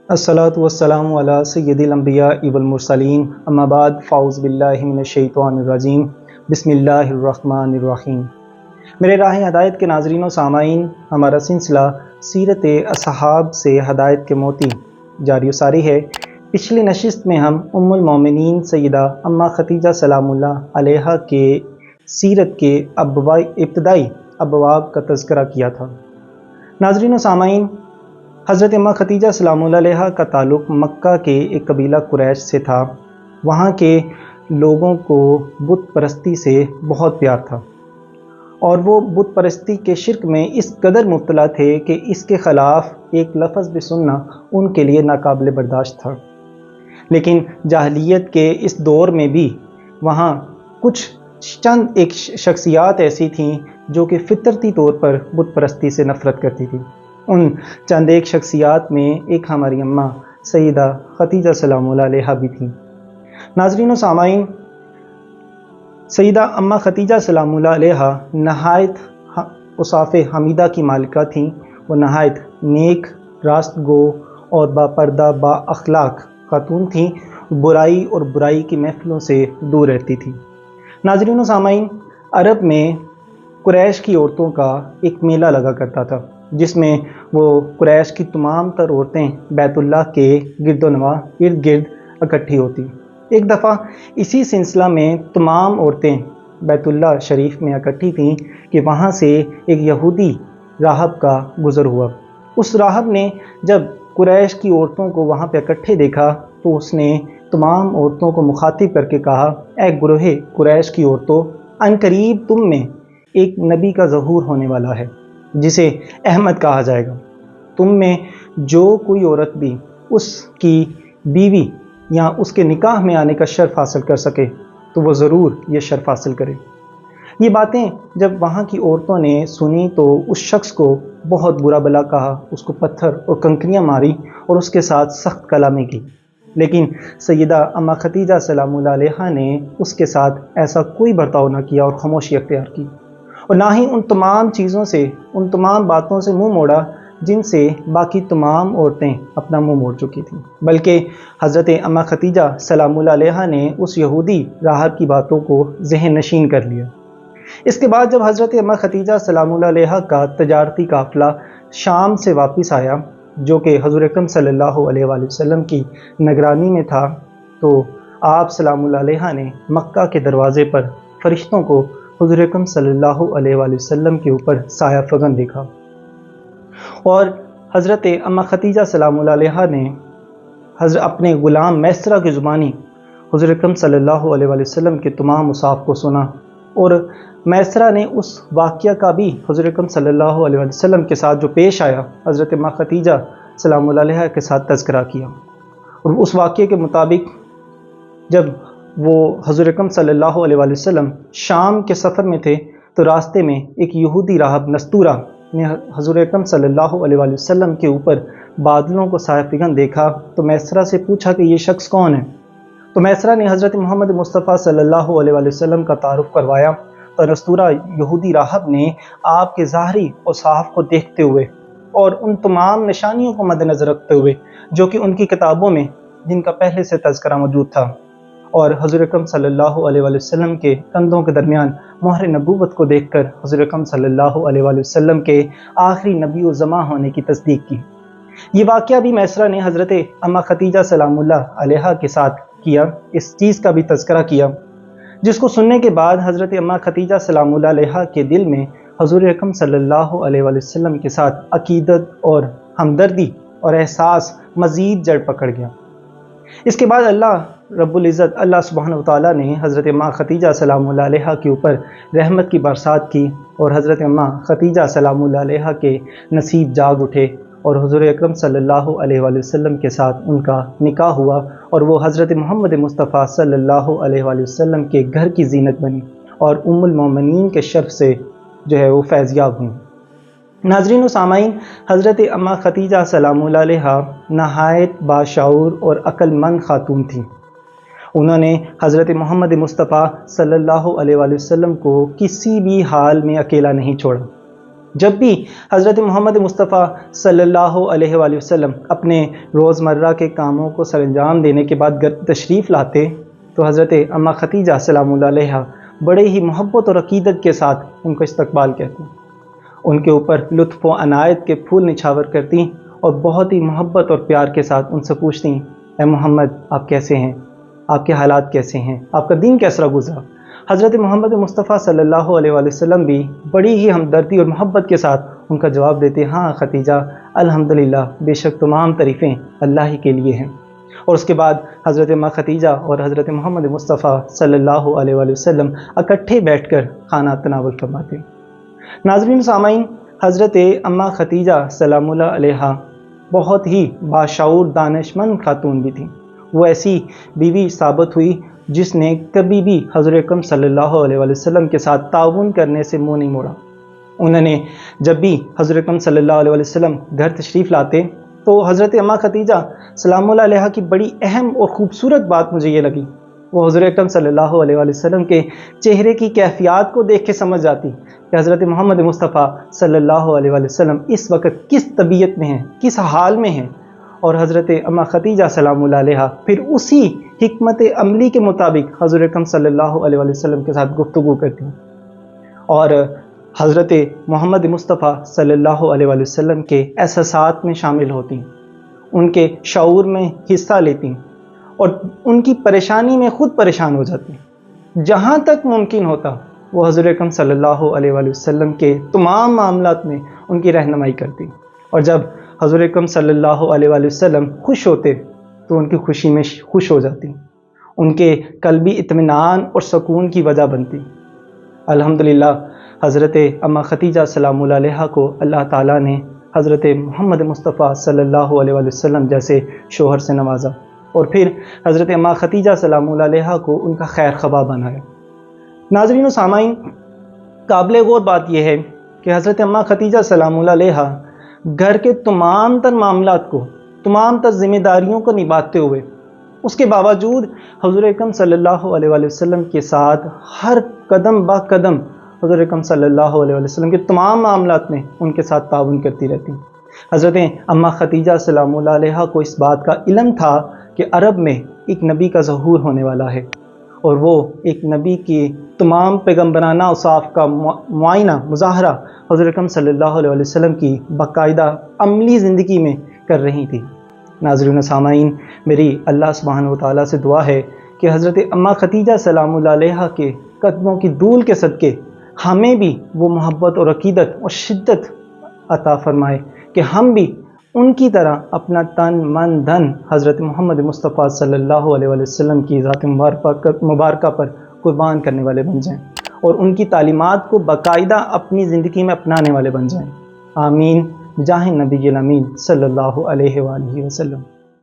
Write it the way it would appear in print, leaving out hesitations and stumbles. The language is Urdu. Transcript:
الصلاۃ والسلام علی سید الانبیاء والمرسلین اما بعد فاعوذ باللہ من الشیطان الرجیم بسم اللہ الرحمن الرحیم۔ میرے راہ ہدایت کے ناظرین و سامعین، ہمارا سلسلہ سیرت اصحاب سے ہدایت کے موتی جاری و ساری ہے۔ پچھلی نشست میں ہم ام المومنین سیدہ اماں خدیجہ سلام اللہ علیہا کے سیرت کے ابتدائی ابواب کا تذکرہ کیا تھا۔ ناظرین و سامعین، حضرت اماں خدیجہ سلام اللہ علیہا کا تعلق مکہ کے ایک قبیلہ قریش سے تھا۔ وہاں کے لوگوں کو بت پرستی سے بہت پیار تھا اور وہ بت پرستی کے شرک میں اس قدر مبتلا تھے کہ اس کے خلاف ایک لفظ بھی سننا ان کے لیے ناقابل برداشت تھا۔ لیکن جاہلیت کے اس دور میں بھی وہاں چند ایک شخصیات ایسی تھیں جو کہ فطرتی طور پر بت پرستی سے نفرت کرتی تھیں۔ ان چند ایک شخصیات میں ایک ہماری اماں سیدہ خدیجہ سلام اللہ علیہا بھی تھیں۔ ناظرین و سامعین، سیدہ اماں خدیجہ سلام اللہ علیہا نہایت اوصاف حمیدہ کی مالکہ تھیں۔ وہ نہایت نیک، راست گو اور با پردہ با اخلاق خاتون تھیں۔ برائی اور برائی کی محفلوں سے دور رہتی تھیں۔ ناظرین و سامعین، عرب میں قریش کی عورتوں کا ایک میلہ لگا کرتا تھا جس میں وہ قریش کی تمام تر عورتیں بیت اللہ کے گرد و نواح ارد گرد اکٹھی ہوتی۔ ایک دفعہ اسی سلسلہ میں تمام عورتیں بیت اللہ شریف میں اکٹھی تھیں کہ وہاں سے ایک یہودی راہب کا گزر ہوا۔ اس راہب نے جب قریش کی عورتوں کو وہاں پہ اکٹھے دیکھا تو اس نے تمام عورتوں کو مخاطب کر کے کہا، اے گروہ قریش کی عورتوں، ان قریب تم میں ایک نبی کا ظہور ہونے والا ہے جسے احمد کہا جائے گا۔ تم میں جو کوئی عورت بھی اس کی بیوی یا اس کے نکاح میں آنے کا شرف حاصل کر سکے تو وہ ضرور یہ شرف حاصل کرے۔ یہ باتیں جب وہاں کی عورتوں نے سنی تو اس شخص کو بہت برا بلا کہا، اس کو پتھر اور کنکریاں ماری اور اس کے ساتھ سخت کلامی کی۔ لیکن سیدہ اماں خدیجہ سلام اللہ علیہا نے اس کے ساتھ ایسا کوئی برتاؤ نہ کیا اور خاموشی اختیار کی، اور نہ ہی ان تمام چیزوں سے، ان تمام باتوں سے منہ موڑا جن سے باقی تمام عورتیں اپنا منہ موڑ چکی تھیں، بلکہ حضرت اماں خدیجہ سلام اللہ علیہا نے اس یہودی راہب کی باتوں کو ذہن نشین کر لیا۔ اس کے بعد جب حضرت اماں خدیجہ سلام اللہ علیہا کا تجارتی قافلہ شام سے واپس آیا جو کہ حضور اکرم صلی اللہ علیہ وآلہ وسلم کی نگرانی میں تھا، تو آپ سلام اللہ علیہا نے مکہ کے دروازے پر فرشتوں کو حضور اکرم صلی اللہ علیہ وآلہ وسلم کے اوپر سایہ فگن دیکھا، اور حضرت اماں خدیجہ سلام اللہ علیہا نے اپنے غلام میسرہ کی زبانی حضور اکرم صلی اللہ علیہ وآلہ وسلم کے تمام اوصاف کو سنا، اور میسرہ نے اس واقعہ کا بھی حضور اکرم صلی اللہ علیہ وآلہ وسلم کے ساتھ جو پیش آیا حضرت اماں خدیجہ سلام اللہ علیہا کے ساتھ تذکرہ کیا۔ اور اس واقعے کے مطابق جب وہ حضور اکرم صلی اللہ علیہ وآلہ وسلم شام کے سفر میں تھے تو راستے میں ایک یہودی راہب نستورہ نے حضور اکرم صلی اللہ علیہ وآلہ وسلم کے اوپر بادلوں کو سایہ فگن دیکھا تو میسرہ سے پوچھا کہ یہ شخص کون ہے؟ تو میسرہ نے حضرت محمد مصطفیٰ صلی اللہ علیہ وآلہ وسلم کا تعارف کروایا، تو نستورہ یہودی راہب نے آپ کے ظاہری اوصاف کو دیکھتے ہوئے اور ان تمام نشانیوں کو مد نظر رکھتے ہوئے جو کہ ان کی کتابوں میں جن کا پہلے سے تذکرہ موجود تھا، اور حضور اکرم صلی اللہ علیہ وآلہ وسلم کے کندھوں کے درمیان مہر نبوت کو دیکھ کر حضور اکرم صلی اللہ علیہ وآلہ وسلم کے آخری نبی و زماں ہونے کی تصدیق کی۔ یہ واقعہ بھی میسرہ نے حضرت اماں خدیجہ سلام اللہ علیہا کے ساتھ کیا، اس چیز کا بھی تذکرہ کیا، جس کو سننے کے بعد حضرت اماں خدیجہ سلام اللہ علیہا کے دل میں حضور اکرم صلی اللہ علیہ وآلہ وسلم کے ساتھ عقیدت اور ہمدردی اور احساس مزید جڑ پکڑ گیا۔ اس کے بعد اللہ رب العزت اللہ سبحانہ وتعالیٰ نے حضرت اماں خدیجہ سلام اللہ علیہا کے اوپر رحمت کی برسات کی، اور حضرت اماں خدیجہ سلام اللہ علیہا کے نصیب جاگ اٹھے اور حضور اکرم صلی اللہ علیہ وآلہ وسلم کے ساتھ ان کا نکاح ہوا، اور وہ حضرت محمد مصطفیٰ صلی اللہ علیہ وآلہ وسلم کے گھر کی زینت بنی اور ام المومنین کے شرف سے جو ہے وہ فیضیاب ہوئیں۔ ناظرین و سامعین، حضرت اماں خدیجہ سلام اللہ علیہا نہایت باشعور اور عقل مند خاتون تھیں۔ انہوں نے حضرت محمد مصطفیٰ صلی اللہ علیہ وآلہ وسلم کو کسی بھی حال میں اکیلا نہیں چھوڑا۔ جب بھی حضرت محمد مصطفیٰ صلی اللہ علیہ وآلہ وسلم اپنے روزمرہ کے کاموں کو سر انجام دینے کے بعد گھر تشریف لاتے تو حضرت اماں ختیجہ سلام اللہ علیہا بڑے ہی محبت اور عقیدت کے ساتھ ان کو استقبال کرتی، ان کے اوپر لطف و عنایت کے پھول نچھاور کرتی اور بہت ہی محبت اور پیار کے ساتھ ان سے پوچھتی، اے محمد آپ کیسے ہیں، آپ کے حالات کیسے ہیں، آپ کا دین کیسا گزرا؟ حضرت محمد مصطفیٰ صلی اللہ علیہ وآلہ وسلم بھی بڑی ہی ہمدردی اور محبت کے ساتھ ان کا جواب دیتے، ہاں ختیجہ الحمدللہ، بے شک تمام تعریفیں اللہ ہی کے لیے ہیں۔ اور اس کے بعد حضرت اماں ختیجہ اور حضرت محمد مصطفیٰ صلی اللہ علیہ وآلہ وسلم اکٹھے بیٹھ کر کھانا تناول فرماتے۔ ناظرین سامعین، حضرت اماں ختیجہ سلام اللہ علیہا بہت ہی باشعور دانش مند خاتون بھی تھیں۔ وہ ایسی بیوی ثابت ہوئی جس نے کبھی بھی حضور اکرم صلی اللہ علیہ وآلہ وسلم کے ساتھ تعاون کرنے سے منہ نہیں موڑا۔ انہوں نے جب بھی حضور اکرم صلی اللہ علیہ وآلہ وسلم گھر تشریف لاتے تو حضرت اماں ختیجہ سلام اللہ علیہا کی بڑی اہم اور خوبصورت بات مجھے یہ لگی، وہ حضور اکرم صلی اللہ علیہ وآلہ وسلم کے چہرے کی کیفیات کو دیکھ کے سمجھ جاتی کہ حضرت محمد مصطفیٰ صلی اللہ علیہ وآلہ وسلم اس وقت کس طبیعت میں ہیں، کس حال میں ہیں، اور حضرت اماں ختیجہ سلام اللہ علیہا پھر اسی حکمت عملی کے مطابق حضور اکرم صلی اللہ علیہ وآلہ وسلم کے ساتھ گفتگو کرتی اور حضرت محمد مصطفیٰ صلی اللہ علیہ وآلہ وسلم کے احساسات میں شامل ہوتی، ان کے شعور میں حصہ لیتی اور ان کی پریشانی میں خود پریشان ہو جاتی۔ جہاں تک ممکن ہوتا وہ حضور اکرم صلی اللہ علیہ وآلہ وسلم کے تمام معاملات میں ان کی رہنمائی کرتی، اور جب حضور اکرم صلی اللہ علیہ وآلہ وسلم خوش ہوتے تو ان کی خوشی میں خوش ہو جاتی، ان کے قلبی اطمینان اور سکون کی وجہ بنتی۔ الحمدللہ حضرت اماں ختیجہ سلام اللہ علیہا کو اللہ تعالیٰ نے حضرت محمد مصطفیٰ صلی اللہ علیہ وآلہ وسلم جیسے شوہر سے نوازا، اور پھر حضرت اماں ختیجہ سلام اللہ علیہا کو ان کا خیر خواہ بنایا۔ ناظرین و سامعین، قابل غور بات یہ ہے کہ حضرت اماں ختیجہ سلام اللہ علیہا گھر کے تمام تر معاملات کو، تمام تر ذمہ داریوں کو نبھاتے ہوئے اس کے باوجود حضور اکرم صلی اللہ علیہ وآلہ وسلم کے ساتھ ہر قدم با قدم حضور اکرم صلی اللہ علیہ وآلہ وسلم کے تمام معاملات میں ان کے ساتھ تعاون کرتی رہتی۔ حضرت اماں ختیجہ سلام اللہ علیہا کو اس بات کا علم تھا کہ عرب میں ایک نبی کا ظہور ہونے والا ہے، اور وہ ایک نبی کی تمام پیغمبرانہ اوصاف کا معائنہ، مظاہرہ حضور اکرم صلی اللہ علیہ وسلم کی باقاعدہ عملی زندگی میں کر رہی تھی۔ ناظرین و سامعین، میری اللہ سبحانہ و تعالیٰ سے دعا ہے کہ حضرت اماں ختیجہ سلام اللہ علیہا کے قدموں کی دھول کے صدقے ہمیں بھی وہ محبت اور عقیدت اور شدت عطا فرمائے کہ ہم بھی ان کی طرح اپنا تن من دھن حضرت محمد مصطفیٰ صلی اللہ علیہ وسلم کی ذات مبارکہ پر قربان کرنے والے بن جائیں اور ان کی تعلیمات کو باقاعدہ اپنی زندگی میں اپنانے والے بن جائیں۔ آمین، بجاہ نبی الامین صلی اللہ علیہ وآلہ وسلم۔